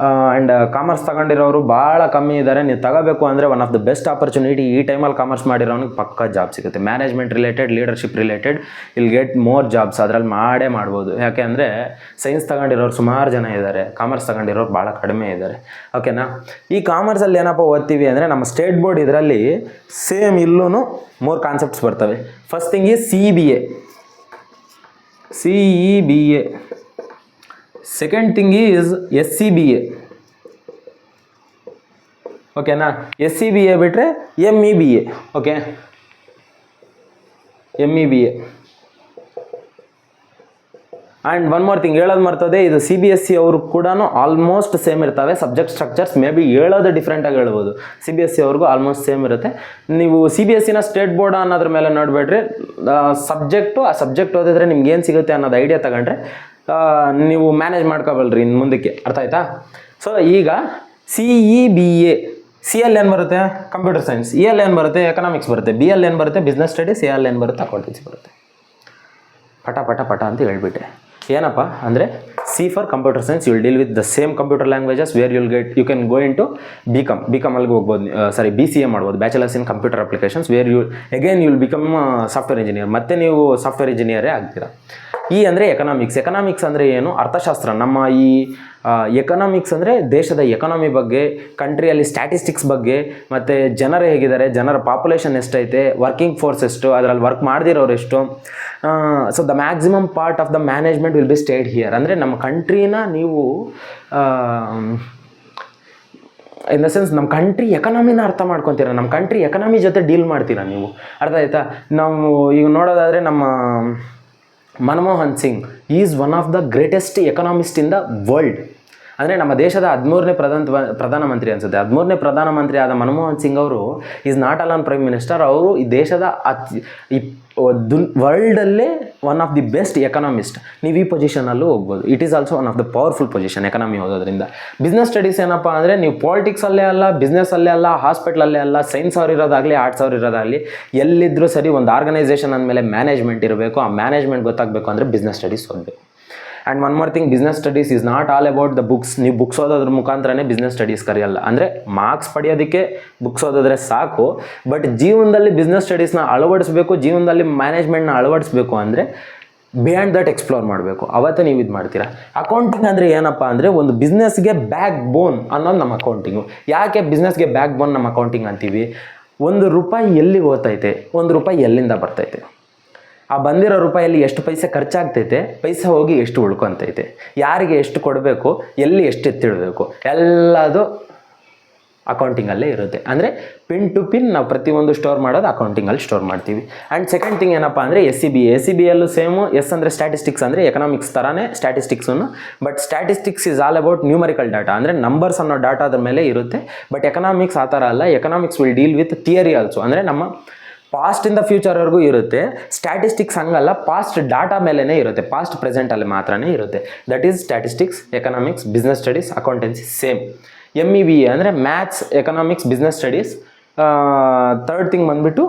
ಆ್ಯಂಡ್ ಕಾಮರ್ಸ್ ತಗೊಂಡಿರೋರು ಭಾಳ ಕಮ್ಮಿ ಇದ್ದಾರೆ. ನೀವು ತಗೋಬೇಕು ಅಂದರೆ one of the best opportunity. ಈ ಟೈಮಲ್ಲಿ ಕಾಮರ್ಸ್ ಮಾಡಿರೋನಿಗೆ ಪಕ್ಕ ಜಾಬ್ ಸಿಗುತ್ತೆ. Management related, leadership related, will get more jobs. ಅದರಲ್ಲಿ ಮಾಡ್ಬೋದು. ಯಾಕೆ ಅಂದರೆ ಸೈನ್ಸ್ ತಗೊಂಡಿರೋರು ಸುಮಾರು ಜನ ಇದ್ದಾರೆ, ಕಾಮರ್ಸ್ ತಗೊಂಡಿರೋರು ಭಾಳ ಕಡಿಮೆ ಇದ್ದಾರೆ. ಓಕೆನಾ. ಈ ಕಾಮರ್ಸಲ್ಲಿ ಏನಪ್ಪ ಓದ್ತೀವಿ ಅಂದರೆ ನಮ್ಮ ಸ್ಟೇಟ್ ಬೋರ್ಡ್ ಇದರಲ್ಲಿ ಸೇಮ್ ಇಲ್ಲೂ 3 ಕಾನ್ಸೆಪ್ಟ್ಸ್ ಬರ್ತವೆ. First thing is CBA. Second thing is SCBA. ಓಕೆನಾ. SCBA ಬಿಟ್ಟರೆ MEBA. Okay, MEBA. And one more thing ಹೇಳೋದು ಮರ್ತದೆ, ಇದು CBSE ಅವರು ಕೂಡ ಆಲ್ಮೋಸ್ಟ್ ಸೇಮ್ ಇರ್ತವೆ. ಸಬ್ಜೆಕ್ಟ್ ಸ್ಟ್ರಕ್ಚರ್ಸ್ ಮೇ ಬಿ ಹೇಳೋದು ಡಿಫ್ರೆಂಟಾಗಿ ಹೇಳ್ಬೋದು. CBSE ಅವ್ರಿಗೂ ಆಲ್ಮೋಸ್ಟ್ ಸೇಮ್ ಇರುತ್ತೆ. ನೀವು CBSEನ ಸ್ಟೇಟ್ ಬೋರ್ಡ್ ಅನ್ನೋದ್ರ ಮೇಲೆ ನೋಡಬೇಡ್ರಿ. ಆ ಸಬ್ಜೆಕ್ಟ್ ಓದಿದ್ರೆ ನಿಮ್ಗೆ ಏನು ಸಿಗುತ್ತೆ ಅನ್ನೋದು ಐಡಿಯಾ ತಗೊಂಡ್ರೆ ನೀವು ಮ್ಯಾನೇಜ್ ಮಾಡ್ಕೋಬಲ್ರಿ ಇನ್ನು ಮುಂದಕ್ಕೆ. ಅರ್ಥ ಆಯ್ತಾ? ಸೊ ಈಗ CEBA. CL ಏನು ಬರುತ್ತೆ? Computer science. EL ಏನು ಬರುತ್ತೆ? ಎಕನಾಮಿಕ್ಸ್ ಬರುತ್ತೆ. BL ಏನು ಬರುತ್ತೆ? Business studies. AL ಏನು ಬರುತ್ತೆ? ಅಕೌಂಟೆನ್ಸಿ ಬರುತ್ತೆ. ಪಟ ಅಂತ ಹೇಳ್ಬಿಟ್ಟೆ. ಏನಪ್ಪ ಅಂದರೆ C for computer science, you will deal with the same computer languages where you can go into BCom ಅಲ್ಲಿಗೆ ಹೋಗ್ಬೋದು. BCA ಮಾಡ್ಬೋದು, bachelors in computer applications, where you will become software engineer. ಮತ್ತೆ ನೀವು ಸಾಫ್ಟ್ವೇರ್ ಇಂಜಿನಿಯರೇ ಆಗ್ತೀರಾ. ಅಂದರೆ economics ಅಂದರೆ ಏನು? ಅರ್ಥಶಾಸ್ತ್ರ. ನಮ್ಮ ಈ ಎಕನಾಮಿಕ್ಸ್ ಅಂದರೆ ದೇಶದ ಎಕನಾಮಿ ಬಗ್ಗೆ, ಕಂಟ್ರಿಯಲ್ಲಿ ಸ್ಟ್ಯಾಟಿಸ್ಟಿಕ್ಸ್ ಬಗ್ಗೆ, ಮತ್ತು ಜನರು ಹೇಗಿದ್ದಾರೆ, ಜನರ ಪಾಪ್ಯುಲೇಷನ್ ಎಷ್ಟೈತೆ, ವರ್ಕಿಂಗ್ ಫೋರ್ಸ್ ಎಷ್ಟು, ಅದರಲ್ಲಿ ವರ್ಕ್ ಮಾಡ್ದಿರೋರು ಎಷ್ಟು. So the maximum part of the management will be stayed here. ಅಂದರೆ ನಮ್ಮ ಕಂಟ್ರಿನ ನೀವು ಇನ್ ದ ಸೆನ್ಸ್ ನಮ್ಮ ಕಂಟ್ರಿ ಎಕನಾಮಿನ ಅರ್ಥ ಮಾಡ್ಕೊತೀರ, ನಮ್ಮ ಕಂಟ್ರಿ ಎಕನಾಮಿ ಜೊತೆ ಡೀಲ್ ಮಾಡ್ತೀರಾ ನೀವು. ಅರ್ಥ ಆಯ್ತಾ? ನಾವು ಈಗ ನೋಡೋದಾದರೆ ನಮ್ಮ Manmohan Singh is one of the greatest economist in the world. ಅಂದರೆ ನಮ್ಮ ದೇಶದ 13ನೇ ಪ್ರಧಾನಮಂತ್ರಿ ಅನಿಸುತ್ತೆ. 13ನೇ ಪ್ರಧಾನಮಂತ್ರಿ ಆದ ಮನಮೋಹನ್ ಸಿಂಗ್ ಅವರು is not alone prime minister. ಅವರು ಈ ದೇಶದ ವರ್ಲ್ಡಲ್ಲೇ one of the best economist. ನೀವು ಈ ಪೊಸಿಷನಲ್ಲೂ ಹೋಗ್ಬೋದು. It is also one of the powerful position economy ಓದೋದ್ರಿಂದ. ಬಿಸ್ನೆಸ್ ಸ್ಟಡೀಸ್ ಏನಪ್ಪ ಅಂದರೆ ನೀವು ಪಾಲಿಟಿಕ್ಸಲ್ಲೇ ಅಲ್ಲ, ಬಿಸ್ನೆಸ್ಸಲ್ಲೇ ಅಲ್ಲ, ಹಾಸ್ಪಿಟ್ಲಲ್ಲೇ ಅಲ್ಲ, ಸೈನ್ಸ್ ಅವ್ರು ಇರೋದಾಗಲಿ, ಆರ್ಟ್ಸ್ ಅವ್ರು ಇರೋದಾಗಲಿ, ಎಲ್ಲಿದ್ದರೂ ಸರಿ ಒಂದು ಆರ್ಗನೈಸೇಷನ್ ಅಂದಮೇಲೆ ಮ್ಯಾನೇಜ್ಮೆಂಟ್ ಇರಬೇಕು. ಆ ಮ್ಯಾನೇಜ್ಮೆಂಟ್ ಗೊತ್ತಾಗಬೇಕು ಅಂದರೆ ಬಿಸ್ನೆಸ್ ಸ್ಟಡೀಸ್ ಓದಬೇಕು. And one more thing, business studies is not all about the books. ನೀವು ಬುಕ್ಸ್ ಓದೋದ್ರ ಮುಖಾಂತರನೇ ಬಿಸ್ನೆಸ್ ಸ್ಟಡೀಸ್ ಕರೆಯಲ್ಲ. ಅಂದರೆ ಮಾರ್ಕ್ಸ್ ಪಡೆಯೋದಕ್ಕೆ ಬುಕ್ಸ್ ಓದಿದ್ರೆ ಸಾಕು, ಬಟ್ ಜೀವನದಲ್ಲಿ ಬಿಸ್ನೆಸ್ ಸ್ಟಡೀಸ್ನ ಅಳವಡಿಸಬೇಕು, ಜೀವನದಲ್ಲಿ ಮ್ಯಾನೇಜ್ಮೆಂಟ್ನ ಅಳವಡಿಸಬೇಕು ಅಂದರೆ ಬಿಯಾಂಡ್ ದಟ್ ಎಕ್ಸ್ಪ್ಲೋರ್ ಮಾಡಬೇಕು. ಅವತ್ತೇ ನೀವು ಇದು ಮಾಡ್ತೀರಾ. ಅಕೌಂಟಿಂಗ್ ಅಂದರೆ ಏನಪ್ಪ ಅಂದರೆ ಒಂದು ಬಿಸ್ನೆಸ್ಗೆ ಬ್ಯಾಕ್ ಬೋನ್ ಅನ್ನೋದು ನಮ್ಮ ಅಕೌಂಟಿಂಗು. ಯಾಕೆ ಬಿಸ್ನೆಸ್ಗೆ ಬ್ಯಾಕ್ ಬೋನ್ ನಮ್ಮ ಅಕೌಂಟಿಂಗ್ ಅಂತೀವಿ? ₹1 ಎಲ್ಲಿಗೆ ಹೋಗ್ತೈತೆ, ₹1 ಎಲ್ಲಿಂದ ಬರ್ತೈತೆ, ಆ ಬಂದಿರೋ ರೂಪಾಯಲ್ಲಿ ಎಷ್ಟು ಪೈಸೆ ಖರ್ಚಾಗ್ತೈತೆ, ಪೈಸೆ ಹೋಗಿ ಎಷ್ಟು ಉಳ್ಕೊತೈತೆ, ಯಾರಿಗೆ ಎಷ್ಟು ಕೊಡಬೇಕು, ಎಲ್ಲಿ ಎಷ್ಟು ಎತ್ತಿಡಬೇಕು, ಎಲ್ಲದು ಅಕೌಂಟಿಂಗಲ್ಲೇ ಇರುತ್ತೆ. ಅಂದರೆ ಪಿನ್ ಟು ಪಿನ್ ನಾವು ಪ್ರತಿಯೊಂದು ಸ್ಟೋರ್ ಮಾಡೋದು ಅಕೌಂಟಿಂಗಲ್ಲಿ ಸ್ಟೋರ್ ಮಾಡ್ತೀವಿ. ಆ್ಯಂಡ್ ಸೆಕೆಂಡ್ ಥಿಂಗ್ ಏನಪ್ಪ ಅಂದರೆ SCBAಲ್ಲೂ ಸೇಮು. ಅಂದರೆ ಸ್ಟ್ಯಾಟಿಸ್ಟಿಕ್ಸ್ ಅಂದರೆ ಎಕನಾಮಿಕ್ಸ್ ಥರನೇ ಸ್ಟ್ಯಾಟಿಸ್ಟಿಕ್ಸನ್ನು. But statistics is all about numerical data. ಅಂದರೆ ನಂಬರ್ಸ್ ಅನ್ನೋ ಡಾಟಾ ಅದ್ರ ಮೇಲೆ ಇರುತ್ತೆ. ಬಟ್ ಎಕನಾಮಿಕ್ಸ್ ಆ ಥರ ಅಲ್ಲ. Economics will deal with theory also. ಅಂದರೆ ನಮ್ಮ ಪಾಸ್ಟಿಂದ ಫ್ಯೂಚರ್ವರೆಗೂ ಇರುತ್ತೆ. ಸ್ಟ್ಯಾಟಿಸ್ಟಿಕ್ಸ್ ಹಂಗಲ್ಲ, ಪಾಸ್ಟ್ ಡಾಟಾ ಮೇಲೇ ಇರುತ್ತೆ, ಪಾಸ್ಟ್ ಪ್ರೆಸೆಂಟಲ್ಲಿ ಮಾತ್ರನೇ ಇರುತ್ತೆ. That is statistics, economics, business studies, accountancy same. MEBA ಅಂದರೆ maths, economics, business studies. Third thing ಬಂದುಬಿಟ್ಟು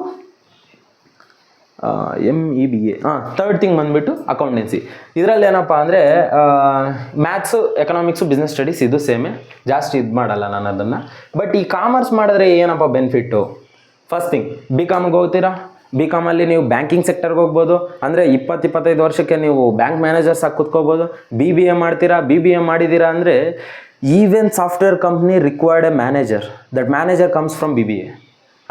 MEBA. ಥರ್ಡ್ ಥಿಂಗ್ ಬಂದುಬಿಟ್ಟು ಅಕೌಂಟೆನ್ಸಿ. ಇದರಲ್ಲಿ ಏನಪ್ಪ ಅಂದರೆ ಮ್ಯಾಥ್ಸು, ಎಕನಾಮಿಕ್ಸು, ಬಿಸ್ನೆಸ್ ಸ್ಟಡೀಸ್ ಇದು ಸೇಮೇ, ಜಾಸ್ತಿ ಇದು ಮಾಡಲ್ಲ ನಾನು ಅದನ್ನು. ಬಟ್ ಈ ಕಾಮರ್ಸ್ ಮಾಡಿದ್ರೆ ಏನಪ್ಪ ಬೆನಿಫಿಟ್ಟು? ಫಸ್ಟ್ ಥಿಂಗ್, BComಗೆ ಹೋಗ್ತೀರಾ. BComಲ್ಲಿ ನೀವು ಬ್ಯಾಂಕಿಂಗ್ ಸೆಕ್ಟರ್ಗೆ ಹೋಗ್ಬೋದು. ಅಂದರೆ 20-25 ವರ್ಷಕ್ಕೆ ನೀವು ಬ್ಯಾಂಕ್ ಮ್ಯಾನೇಜರ್ಸ್ ಆಗಿ ಕೂತ್ಕೋಬೋದು. BBA ಮಾಡ್ತೀರಾ. BBA ಮಾಡಿದ್ದೀರಾ ಅಂದರೆ even software company required A manager. That manager comes from BBA.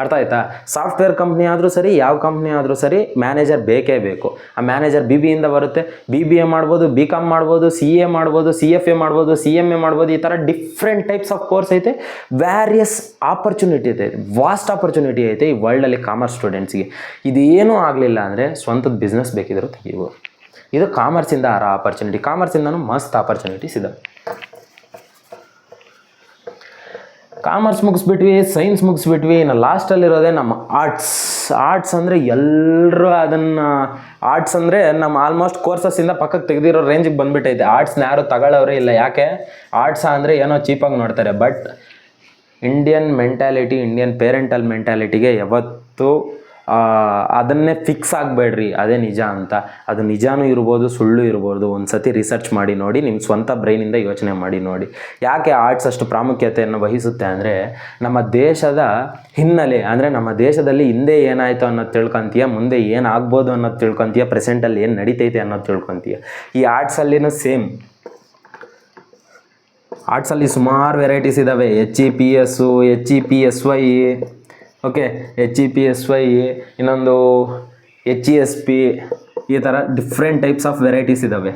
ಅರ್ಥ ಆಯ್ತಾ? ಸಾಫ್ಟ್ವೇರ್ ಕಂಪ್ನಿ ಆದರೂ ಸರಿ, ಯಾವ ಕಂಪ್ನಿ ಆದರೂ ಸರಿ, ಮ್ಯಾನೇಜರ್ ಬೇಕೇ ಬೇಕು. ಆ ಮ್ಯಾನೇಜರ್ BBAಯಿಂದ ಬರುತ್ತೆ. BBA ಮಾಡ್ಬೋದು, BCom ಮಾಡ್ಬೋದು, CA ಮಾಡ್ಬೋದು, CFA ಮಾಡ್ಬೋದು, CMA ಮಾಡ್ಬೋದು. ಈ ಥರ ಡಿಫ್ರೆಂಟ್ ಟೈಪ್ಸ್ ಆಫ್ ಕೋರ್ಸ್ ಐತೆ. ವ್ಯಾರಿಯಸ್ ಆಪರ್ಚುನಿಟಿ ಐತೆ, ವಾಸ್ಟ್ ಆಪರ್ಚುನಿಟಿ ಐತೆ ಈ ವರ್ಲ್ಡಲ್ಲಿ ಕಾಮರ್ಸ್ ಸ್ಟೂಡೆಂಟ್ಸ್ಗೆ. ಇದೇನೂ ಆಗಲಿಲ್ಲ ಅಂದರೆ ಸ್ವಂತದ ಬಿಸ್ನೆಸ್ ಬೇಕಿದ್ರು ತೆಗಿಬೋದು. ಇದು ಕಾಮರ್ಸಿಂದ ಆಪರ್ಚುನಿಟಿ. ಕಾಮರ್ಸಿಂದನೂ ಮಸ್ತ್ ಆಪರ್ಚುನಿಟೀಸ್ ಇದೆ. ಕಾಮರ್ಸ್ ಮುಗಿಸ್ಬಿಟ್ವಿ, ಸೈನ್ಸ್ ಮುಗಿಸ್ಬಿಟ್ವಿ. ಇನ್ನು ಲಾಸ್ಟಲ್ಲಿರೋದೇ ನಮ್ಮ ಆರ್ಟ್ಸ್ ಅಂದರೆ ಎಲ್ಲರೂ ಅದನ್ನು ಆರ್ಟ್ಸ್ ಅಂದರೆ ನಮ್ಮ ಆಲ್ಮೋಸ್ಟ್ ಕೋರ್ಸಸ್ಸಿಂದ ಪಕ್ಕಕ್ಕೆ ತೆಗೆದಿರೋ ರೇಂಜಿಗೆ ಬಂದುಬಿಟ್ಟೈತೆ. ಆರ್ಟ್ಸ್ನ ಯಾರು ತಗೊಳ್ಳೋರೇ ಇಲ್ಲ. ಯಾಕೆ? ಆರ್ಟ್ಸ್ ಅಂದರೆ ಏನೋ ಚೀಪಾಗಿ ನೋಡ್ತಾರೆ. But Indian mentality, Indian parental ಮೆಂಟ್ಯಾಲಿಟಿಗೆ ಯಾವತ್ತೂ ಅದನ್ನೇ ಫಿಕ್ಸ್ ಆಗಬೇಡ್ರಿ ಅದೇ ನಿಜ ಅಂತ. ಅದು ನಿಜಾನೂ ಇರ್ಬೋದು, ಸುಳ್ಳು ಇರ್ಬೋದು. ಒಂದು ಸತಿ ರಿಸರ್ಚ್ ಮಾಡಿ ನೋಡಿ, ನಿಮ್ಮ ಸ್ವಂತ ಬ್ರೈನಿಂದ ಯೋಚನೆ ಮಾಡಿ ನೋಡಿ. ಯಾಕೆ ಆರ್ಟ್ಸ್ ಅಷ್ಟು ಪ್ರಾಮುಖ್ಯತೆಯನ್ನು ವಹಿಸುತ್ತೆ ಅಂದರೆ, ನಮ್ಮ ದೇಶದ ಹಿನ್ನೆಲೆ, ಅಂದರೆ ನಮ್ಮ ದೇಶದಲ್ಲಿ ಹಿಂದೆ ಏನಾಯಿತು ಅನ್ನೋದು ತಿಳ್ಕೊತೀಯ, ಮುಂದೆ ಏನಾಗ್ಬೋದು ಅನ್ನೋದು ತಿಳ್ಕೊತೀಯ, ಪ್ರೆಸೆಂಟಲ್ಲಿ ಏನು ನಡೀತೈತೆ ಅನ್ನೋದು ತಿಳ್ಕೊತೀಯ. ಈ ಆರ್ಟ್ಸಲ್ಲಿನೂ ಸೇಮ್. ಆರ್ಟ್ಸಲ್ಲಿ ಸುಮಾರು ವೆರೈಟೀಸ್ ಇದ್ದಾವೆ. HEPS, HEPSY, ಓಕೆ, HEPSY, ಇನ್ನೊಂದು HESP, ಈ ಥರ ಡಿಫ್ರೆಂಟ್ ಟೈಪ್ಸ್ ಆಫ್ ವೆರೈಟೀಸ್ ಇದ್ದಾವೆ.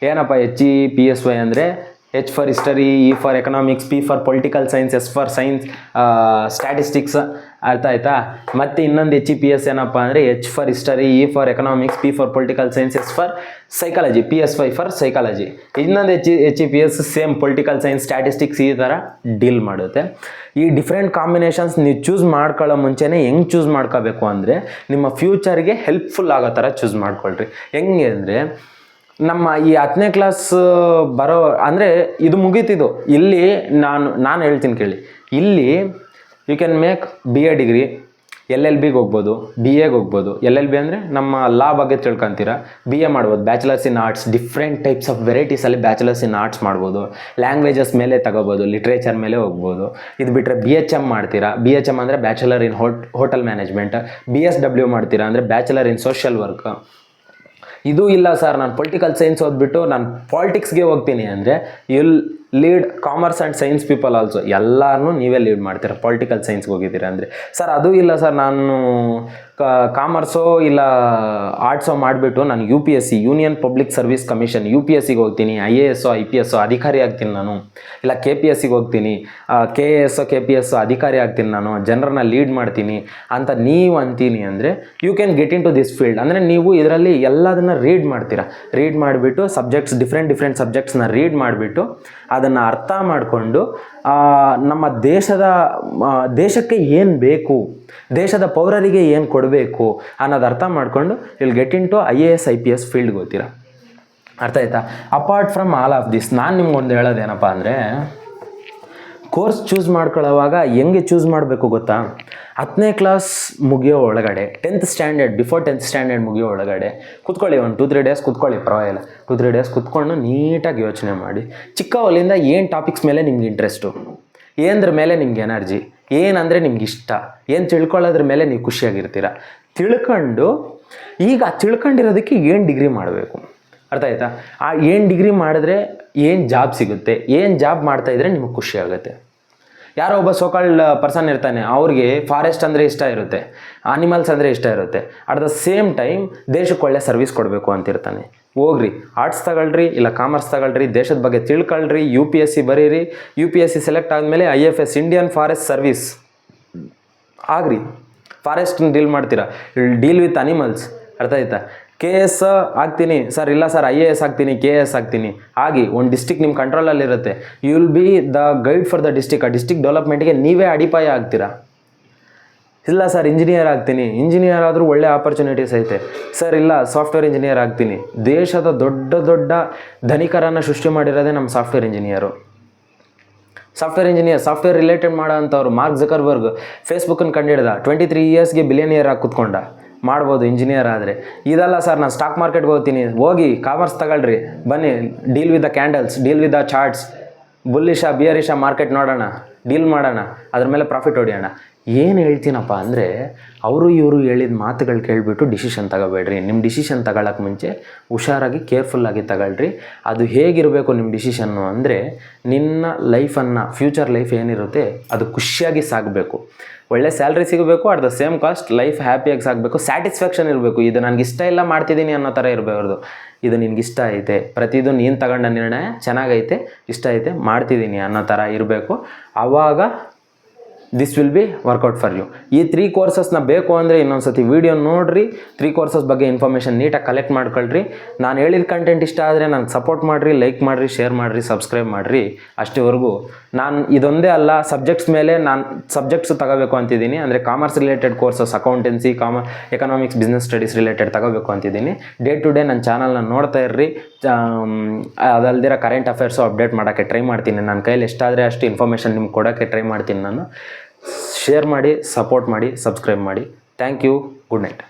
ಏನಪ್ಪ HEPSY ಅಂದರೆ, H for history, E for economics, P for political science, S for science statistics. ಅರ್ಥ ಆಯ್ತಾ? ಮತ್ತು ಇನ್ನೊಂದು HEPS ಏನಪ್ಪ ಅಂದರೆ, H for history, E for economics, P for political science, S for psychology, PSY for psychology. ಇನ್ನೊಂದು HEPS same political science, statistics ಈ ಥರ deal ಮಾಡುತ್ತೆ. ಈ ಡಿಫ್ರೆಂಟ್ ಕಾಂಬಿನೇಷನ್ಸ್ ನೀವು ಚೂಸ್ ಮಾಡ್ಕೊಳ್ಳೋ ಮುಂಚೆನೇ ಹೆಂಗೆ ಚೂಸ್ ಮಾಡ್ಕೋಬೇಕು ಅಂದರೆ, ನಿಮ್ಮ ಫ್ಯೂಚರ್ಗೆ ಹೆಲ್ಪ್ಫುಲ್ ಆಗೋ ಥರ ಚೂಸ್ ಮಾಡ್ಕೊಳ್ರಿ. ಹೆಂಗೆ ಅಂದರೆ, ನಮ್ಮ ಈ 10ನೇ ಕ್ಲಾಸ್ ಬರೋ ಅಂದರೆ ಇದು ಮುಗೀತಿದ್ದು ಇಲ್ಲಿ. ನಾನು ಹೇಳ್ತೀನಿ ಕೇಳಿ, ಇಲ್ಲಿ you can make BA degree, LLBಗೆ ಹೋಗ್ಬೋದು, BAಗೆ ಹೋಗ್ಬೋದು. LLB ಅಂದರೆ ನಮ್ಮ ಲಾ ಬಗ್ಗೆ ತಿಳ್ಕೊತೀರಾ. BA ಮಾಡ್ಬೋದು, bachelors in arts, different types of ವೆರೈಟೀಸಲ್ಲಿ ಬ್ಯಾಚುಲರ್ಸ್ ಇನ್ ಆರ್ಟ್ಸ್ ಮಾಡ್ಬೋದು. ಲ್ಯಾಂಗ್ವೇಜಸ್ ಮೇಲೆ ತಗೋಬೋದು, ಲಿಟ್ರೇಚರ್ ಮೇಲೆ ಹೋಗ್ಬೋದು. ಇದು ಬಿಟ್ಟರೆ BHM ಮಾಡ್ತೀರಾ. BHM ಅಂದರೆ bachelor in hotel management. BSW ಮಾಡ್ತೀರಾ ಅಂದರೆ ಬ್ಯಾಚುಲರ್ ಇನ್ ಸೋಷಿಯಲ್ ವರ್ಕ್. ಇದು ಇಲ್ಲ ಸರ್, ನಾನು ಪೊಲಿಟಿಕಲ್ ಸೈನ್ಸ್ ಓದ್ಬಿಟ್ಟು ನಾನು ಪಾಲಿಟಿಕ್ಸ್ಗೆ ಹೋಗ್ತೀನಿ ಅಂದರೆ, you'll lead commerce and science people also. ಎಲ್ಲರೂ ನೀವೇ ಲೀಡ್ ಮಾಡ್ತೀರಾ ಪೊಲಿಟಿಕಲ್ ಸೈನ್ಸ್ಗೆ ಹೋಗಿದ್ದೀರಾ ಅಂದರೆ. ಸರ್ ಅದು ಇಲ್ಲ ಸರ್, ನಾನು ಕಾಮರ್ಸೋ ಇಲ್ಲ ಆರ್ಟ್ಸೋ ಮಾಡಿಬಿಟ್ಟು ನಾನು UPSC, union public service commission, UPSCಗೆ ಹೋಗ್ತೀನಿ, IAS, IPS ಅಧಿಕಾರಿ ಆಗ್ತೀನಿ ನಾನು, ಇಲ್ಲ KPSCಗೆ ಹೋಗ್ತೀನಿ, KAS, KPS ಅಧಿಕಾರಿ ಆಗ್ತೀನಿ ನಾನು, ಜನರನ್ನ ಲೀಡ್ ಮಾಡ್ತೀನಿ ಅಂತ ನೀವು ಅಂತೀನಿ ಅಂದರೆ, you can get into this field. ಅಂದರೆ ನೀವು ಇದರಲ್ಲಿ ಎಲ್ಲದನ್ನು ರೀಡ್ ಮಾಡ್ತೀರಾ. ರೀಡ್ ಮಾಡಿಬಿಟ್ಟು ಸಬ್ಜೆಕ್ಟ್ಸ್, ಡಿಫ್ರೆಂಟ್ ಸಬ್ಜೆಕ್ಟ್ಸ್ನ ರೀಡ್ ಮಾಡಿಬಿಟ್ಟು ಅದನ್ನು ಅರ್ಥ ಮಾಡಿಕೊಂಡು ನಮ್ಮ ದೇಶಕ್ಕೆ ಏನು ಬೇಕು, ದೇಶದ ಪೌರರಿಗೆ ಏನು ಕೊಡಬೇಕು ಅನ್ನೋದು ಅರ್ಥ ಮಾಡಿಕೊಂಡು will get into IAS, IPS ಫೀಲ್ಡ್ಗೆ ಹೋಗ್ತೀರಾ. ಅರ್ಥ ಆಯ್ತಾ? Apart from all of this, ನಾನು ನಿಮ್ಗೊಂದು ಹೇಳೋದೇನಪ್ಪ ಅಂದರೆ, ಕೋರ್ಸ್ ಚೂಸ್ ಮಾಡ್ಕೊಳ್ಳೋವಾಗ ಹೆಂಗೆ ಚೂಸ್ ಮಾಡಬೇಕು ಗೊತ್ತಾ? 10ನೇ ಕ್ಲಾಸ್ ಮುಗಿಯೋ ಒಳಗಡೆ, 10th standard, before 10th standard ಮುಗಿಯೋ ಒಳಗಡೆ ಕೂತ್ಕೊಳ್ಳಿ. ಒಂದು 2-3 ಡೇಸ್ ಕೂತ್ಕೊಳ್ಳಿ, ಪರವಾಗಿಲ್ಲ. 2-3 ಡೇಸ್ ಕೂತ್ಕೊಂಡು ನೀಟಾಗಿ ಯೋಚನೆ ಮಾಡಿ, ಚಿಕ್ಕವಳಿಂದ ಏನು ಟಾಪಿಕ್ಸ್ ಮೇಲೆ ನಿಮ್ಗೆ ಇಂಟ್ರೆಸ್ಟು, ಏನದ್ರ ಮೇಲೆ ನಿಮ್ಗೆ ಎನರ್ಜಿ, ಏನಂದರೆ ನಿಮ್ಗೆ ಇಷ್ಟ, ಏನು ತಿಳ್ಕೊಳ್ಳೋದ್ರ ಮೇಲೆ ನೀವು ಖುಷಿಯಾಗಿರ್ತೀರ. ತಿಳ್ಕೊಂಡು ಈಗ ತಿಳ್ಕೊಂಡಿರೋದಕ್ಕೆ ಏನು ಡಿಗ್ರಿ ಮಾಡಬೇಕು. ಅರ್ಥ ಆಯ್ತಾ? ಆ ಏನು ಡಿಗ್ರಿ ಮಾಡಿದ್ರೆ ಏನು ಜಾಬ್ ಸಿಗುತ್ತೆ, ಏನು ಜಾಬ್ ಮಾಡ್ತಾಯಿದ್ರೆ ನಿಮಗೆ ಖುಷಿ ಆಗುತ್ತೆ. ಯಾರೋ ಒಬ್ಬ ಸೋಕಾಲ್ಡ್ ಪರ್ಸನ್ ಇರ್ತಾನೆ, ಅವ್ರಿಗೆ ಫಾರೆಸ್ಟ್ ಅಂದರೆ ಇಷ್ಟ ಇರುತ್ತೆ, ಆನಿಮಲ್ಸ್ ಅಂದರೆ ಇಷ್ಟ ಇರುತ್ತೆ. ಅಟ್ ದ ಸೇಮ್ ಟೈಮ್ ದೇಶಕ್ಕೆ ಒಳ್ಳೆ ಸರ್ವಿಸ್ ಕೊಡಬೇಕು ಅಂತಿರ್ತಾನೆ. ಹೋಗ್ರಿ, ಆರ್ಟ್ಸ್ ತಗೊಳ್ರಿ, ಇಲ್ಲ ಕಾಮರ್ಸ್ ತಗೊಳ್ರಿ, ದೇಶದ ಬಗ್ಗೆ ತಿಳ್ಕೊಳ್ರಿ, UPSC ಬರೀರಿ. UPSC ಸೆಲೆಕ್ಟ್ ಆದಮೇಲೆ IFS, ಇಂಡಿಯನ್ ಫಾರೆಸ್ಟ್ ಸರ್ವಿಸ್ ಆಗ್ರಿ. ಫಾರೆಸ್ಟ್ನ ಡೀಲ್ ಮಾಡ್ತೀರಾ, ಡೀಲ್ ವಿತ್ ಅನಿಮಲ್ಸ್. ಅರ್ಥ ಆಯ್ತಾ? KS ಆಗ್ತೀನಿ ಸರ್, ಇಲ್ಲ ಸರ್ IAS ಆಗ್ತೀನಿ, KS ಆಗ್ತೀನಿ. ಆಗಿ ಒಂದು ಡಿಸ್ಟಿಕ್ ನಿಮ್ಮ ಕಂಟ್ರೋಲಲ್ಲಿರುತ್ತೆ. You will be the guide for the district. ಆ ಡಿಸ್ಟಿಕ್ ಡೆವಲಪ್ಮೆಂಟ್ಗೆ ನೀವೇ ಅಡಿಪಾಯ ಆಗ್ತೀರಾ. ಇಲ್ಲ ಸರ್ ಇಂಜಿನಿಯರ್ ಆಗ್ತೀನಿ, ಇಂಜಿನಿಯರ್ ಆದರೂ ಒಳ್ಳೆ ಆಪರ್ಚುನಿಟೀಸ್ ಐತೆ. ಸರ್ ಇಲ್ಲ ಸಾಫ್ಟ್ವೇರ್ ಇಂಜಿನಿಯರ್ ಆಗ್ತೀನಿ. ದೇಶದ ದೊಡ್ಡ ದೊಡ್ಡ ಧನಿಕರನ್ನು ಸೃಷ್ಟಿ ಮಾಡಿರೋದೇ ನಮ್ಮ ಸಾಫ್ಟ್ವೇರ್ ಇಂಜಿನಿಯರು. ಸಾಫ್ಟ್ವೇರ್ ರಿಲೇಟೆಡ್ ಮಾಡೋ ಅಂಥವ್ರು. ಮಾರ್ಕ್ ಜಕರ್ಬರ್ಗ್ ಫೇಸ್ಬುಕ್ಕನ್ನು ಕಂಡಿಡ್ದ, 23 ಇಯರ್ಸ್ಗೆ ಬಿಲಿಯನಿಯರ್ ಆಗಿ ಕೂತ್ಕೊಂಡ. ಮಾಡ್ಬೋದು ಇಂಜಿನಿಯರ್ ಆದರೆ. ಇದಲ್ಲ ಸರ್ ನಾನು ಸ್ಟಾಕ್ ಮಾರ್ಕೆಟ್ಗೆ ಹೋಗ್ತೀನಿ, ಹೋಗಿ ಕಾಮರ್ಸ್ ತಗೊಳ್ರಿ, ಬನ್ನಿ, deal with the candles, deal with the charts, ಬುಲ್ಲಿಶಾ ಬಿಯರಿಶಾ ಮಾರ್ಕೆಟ್ ನೋಡೋಣ, ಡೀಲ್ ಮಾಡೋಣ, ಅದ್ರ ಮೇಲೆ ಪ್ರಾಫಿಟ್ ಹೊಡಿಯೋಣ. ಏನು ಹೇಳ್ತೀನಪ್ಪ ಅಂದರೆ, ಇವರು ಹೇಳಿದ ಮಾತುಗಳು ಕೇಳಿಬಿಟ್ಟು ಡಿಸಿಷನ್ ತಗೋಬೇಡ್ರಿ. ನಿಮ್ಮ ಡಿಸಿಷನ್ ತಗೊಳ್ಳೋಕೆ ಮುಂಚೆ ಹುಷಾರಾಗಿ ಕೇರ್ಫುಲ್ಲಾಗಿ ತಗೊಳ್ರಿ. ಅದು ಹೇಗಿರಬೇಕು ನಿಮ್ಮ ಡಿಸಿಷನ್ನು ಅಂದರೆ, ನಿನ್ನ ಲೈಫನ್ನು, ಫ್ಯೂಚರ್ ಲೈಫ್ ಏನಿರುತ್ತೆ ಅದು ಖುಷಿಯಾಗಿ ಸಾಗಬೇಕು. ಒಳ್ಳೆ ಸ್ಯಾಲ್ರಿ ಸಿಗಬೇಕು, at the same cost life ಹ್ಯಾಪಿಯಾಗಿ ಸಾಗಬೇಕು, ಸ್ಯಾಟಿಸ್ಫ್ಯಾಕ್ಷನ್ ಇರಬೇಕು. ಇದು ನನಗೆ ಇಷ್ಟ ಇಲ್ಲ ಮಾಡ್ತಿದ್ದೀನಿ ಅನ್ನೋ ಥರ ಇರಬಾರ್ದು. ಇದು ನಿನ್ಗೆ ಇಷ್ಟ ಐತೆ, ಪ್ರತಿಯೊಂದು ನೀನು ತಗೊಂಡ ನಿರ್ಣಯ ಚೆನ್ನಾಗೈತೆ, ಇಷ್ಟ ಐತೆ, ಮಾಡ್ತಿದ್ದೀನಿ ಅನ್ನೋ ಥರ ಇರಬೇಕು. ಆವಾಗ this will be work out for you. ಈ 3 ಕೋರ್ಸಸ್ನ ಬೇಕು ಅಂದರೆ ಇನ್ನೊಂದು ಸತಿ ವೀಡಿಯೋ ನೋಡಿರಿ. 3 ಕೋರ್ಸಸ್ ಬಗ್ಗೆ ಇನ್ಫಾರ್ಮೇಷನ್ ನೀಟಾಗಿ ಕಲೆಕ್ಟ್ ಮಾಡ್ಕೊಳ್ರಿ. ನಾನು ಹೇಳಿದ ಕಂಟೆಂಟ್ ಇಷ್ಟ ಆದರೆ ನನಗೆ ಸಪೋರ್ಟ್ ಮಾಡಿರಿ, ಲೈಕ್ ಮಾಡಿರಿ, ಶೇರ್ ಮಾಡಿರಿ, ಸಬ್ಸ್ಕ್ರೈಬ್ ಮಾಡಿರಿ. ಅಷ್ಟೇವರೆಗೂ ನಾನು ಇದೊಂದೇ ಅಲ್ಲ, ಸಬ್ಜೆಕ್ಟ್ಸ್ ಮೇಲೆ ನಾನು ಸಬ್ಜೆಕ್ಟ್ಸ್ ತಗೋಬೇಕು ಅಂತಿದ್ದೀನಿ. ಅಂದರೆ commerce related courses, accountancy, economics, business studies related ತಗೋಬೇಕು ಅಂತಿದ್ದೀನಿ. ಡೇ ಟು ಡೇ ನನ್ನ ಚಾನಲ್ನ ನೋಡ್ತಾ ಇರ್ರಿ. ಅದಲ್ದಿರ ಕರೆಂಟ್ ಅಫೇರ್ಸು ಅಪ್ಡೇಟ್ ಮಾಡೋಕ್ಕೆ ಟ್ರೈ ಮಾಡ್ತೀನಿ. ನನ್ನ ಕೈಯಲ್ಲಿ ಎಷ್ಟಾದರೆ ಅಷ್ಟು ಇನ್ಫಾರ್ಮೇಷನ್ ನಿಮ್ಗೆ ಕೊಡೋಕ್ಕೆ ಟ್ರೈ ಮಾಡ್ತೀನಿ ನಾನು. ಶೇರ್ ಮಾಡಿ, ಸಪೋರ್ಟ್ ಮಾಡಿ, ಸಬ್ಸ್ಕ್ರೈಬ್ ಮಾಡಿ. Thank you. Good night.